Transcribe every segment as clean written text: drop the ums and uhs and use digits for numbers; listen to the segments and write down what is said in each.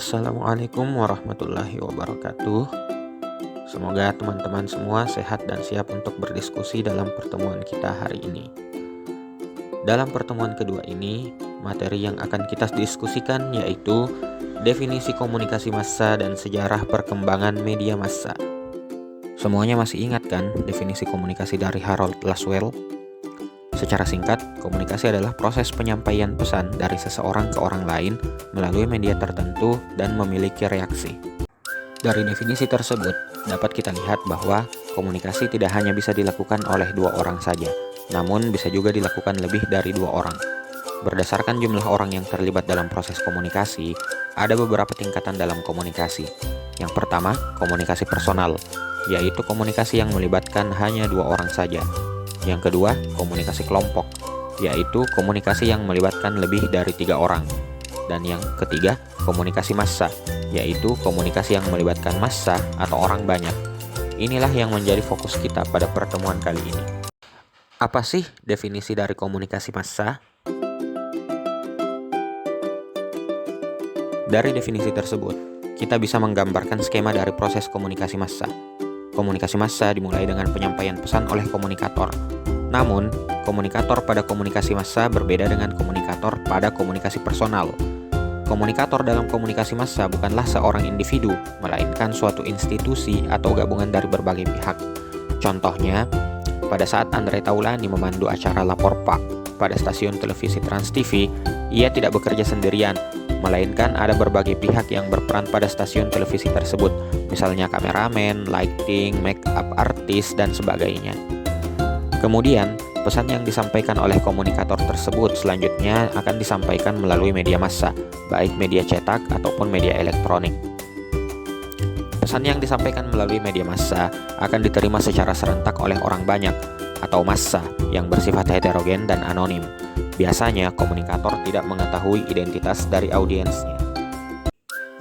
Assalamualaikum warahmatullahi wabarakatuh. Semoga teman-teman semua sehat dan siap untuk berdiskusi dalam pertemuan kita hari ini. Dalam pertemuan kedua ini, materi yang akan kita diskusikan yaitu definisi komunikasi massa dan sejarah perkembangan media massa. Semuanya masih ingat kan definisi komunikasi dari Harold Laswell? Secara singkat, komunikasi adalah proses penyampaian pesan dari seseorang ke orang lain melalui media tertentu dan memiliki reaksi. Dari definisi tersebut, dapat kita lihat bahwa komunikasi tidak hanya bisa dilakukan oleh dua orang saja, namun bisa juga dilakukan lebih dari dua orang. Berdasarkan jumlah orang yang terlibat dalam proses komunikasi, ada beberapa tingkatan dalam komunikasi. Yang pertama, komunikasi personal, yaitu komunikasi yang melibatkan hanya dua orang saja. Yang kedua, komunikasi kelompok, yaitu komunikasi yang melibatkan lebih dari 3 orang. Dan yang ketiga, komunikasi massa, yaitu komunikasi yang melibatkan massa atau orang banyak. Inilah yang menjadi fokus kita pada pertemuan kali ini. Apa sih definisi dari komunikasi massa? Dari definisi tersebut, kita bisa menggambarkan skema dari proses komunikasi massa. Komunikasi massa dimulai dengan penyampaian pesan oleh komunikator. Namun, komunikator pada komunikasi massa berbeda dengan komunikator pada komunikasi personal. Komunikator dalam komunikasi massa bukanlah seorang individu, melainkan suatu institusi atau gabungan dari berbagai pihak. Contohnya, pada saat Andre Taulani memandu acara Lapor Pak pada stasiun televisi Trans TV, ia tidak bekerja sendirian, melainkan ada berbagai pihak yang berperan pada stasiun televisi tersebut, misalnya kameramen, lighting, make up artis, dan sebagainya. Kemudian, pesan yang disampaikan oleh komunikator tersebut selanjutnya akan disampaikan melalui media massa, baik media cetak ataupun media elektronik. Pesan yang disampaikan melalui media massa akan diterima secara serentak oleh orang banyak atau massa yang bersifat heterogen dan anonim. Biasanya, komunikator tidak mengetahui identitas dari audiensnya.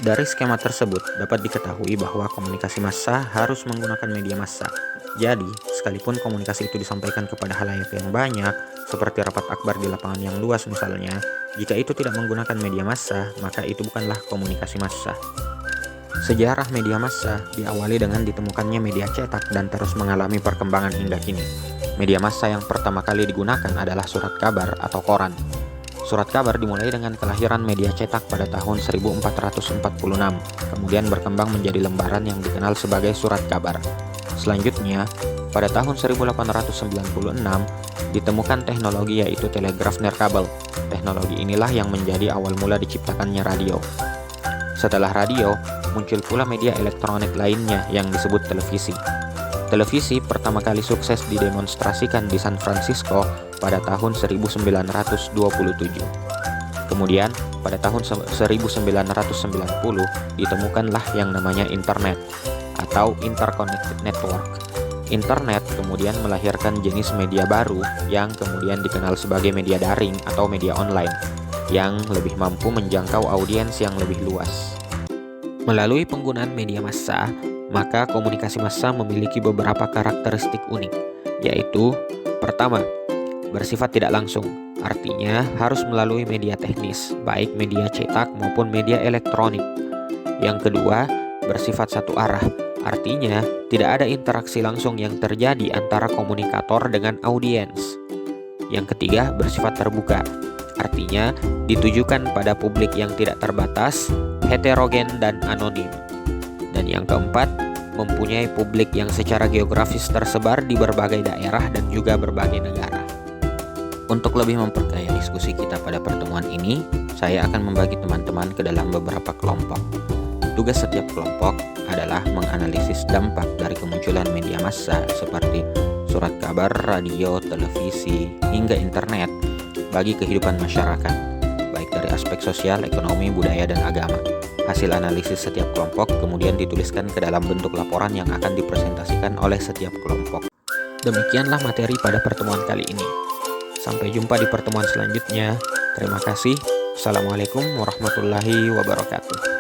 Dari skema tersebut, dapat diketahui bahwa komunikasi massa harus menggunakan media massa. Jadi, sekalipun komunikasi itu disampaikan kepada halayak yang banyak, seperti rapat akbar di lapangan yang luas misalnya, jika itu tidak menggunakan media massa, maka itu bukanlah komunikasi massa. Sejarah media massa diawali dengan ditemukannya media cetak dan terus mengalami perkembangan hingga kini. Media massa yang pertama kali digunakan adalah surat kabar atau koran. Surat kabar dimulai dengan kelahiran media cetak pada tahun 1446, kemudian berkembang menjadi lembaran yang dikenal sebagai surat kabar. Selanjutnya, pada tahun 1896, ditemukan teknologi yaitu telegraf nirkabel. Teknologi inilah yang menjadi awal mula diciptakannya radio. Setelah radio, muncul pula media elektronik lainnya yang disebut televisi. Televisi pertama kali sukses didemonstrasikan di San Francisco pada tahun 1927. Kemudian, pada tahun 1990 ditemukanlah yang namanya internet atau interconnected network. Internet kemudian melahirkan jenis media baru yang kemudian dikenal sebagai media daring atau media online yang lebih mampu menjangkau audiens yang lebih luas. Melalui penggunaan media massa, maka komunikasi massa memiliki beberapa karakteristik unik, yaitu pertama, bersifat tidak langsung, artinya harus melalui media teknis, baik media cetak maupun media elektronik. Yang kedua, bersifat satu arah, artinya tidak ada interaksi langsung yang terjadi antara komunikator dengan audiens. Yang ketiga, bersifat terbuka, artinya ditujukan pada publik yang tidak terbatas, heterogen, dan anonim. Dan yang keempat, mempunyai publik yang secara geografis tersebar di berbagai daerah dan juga berbagai negara. Untuk lebih memperkaya diskusi kita pada pertemuan ini, saya akan membagi teman-teman ke dalam beberapa kelompok. Tugas setiap kelompok adalah menganalisis dampak dari kemunculan media massa seperti surat kabar, radio, televisi, hingga internet bagi kehidupan masyarakat, baik dari aspek sosial, ekonomi, budaya, dan agama. Hasil analisis setiap kelompok kemudian dituliskan ke dalam bentuk laporan yang akan dipresentasikan oleh setiap kelompok. Demikianlah materi pada pertemuan kali ini. Sampai jumpa di pertemuan selanjutnya. Terima kasih. Assalamualaikum warahmatullahi wabarakatuh.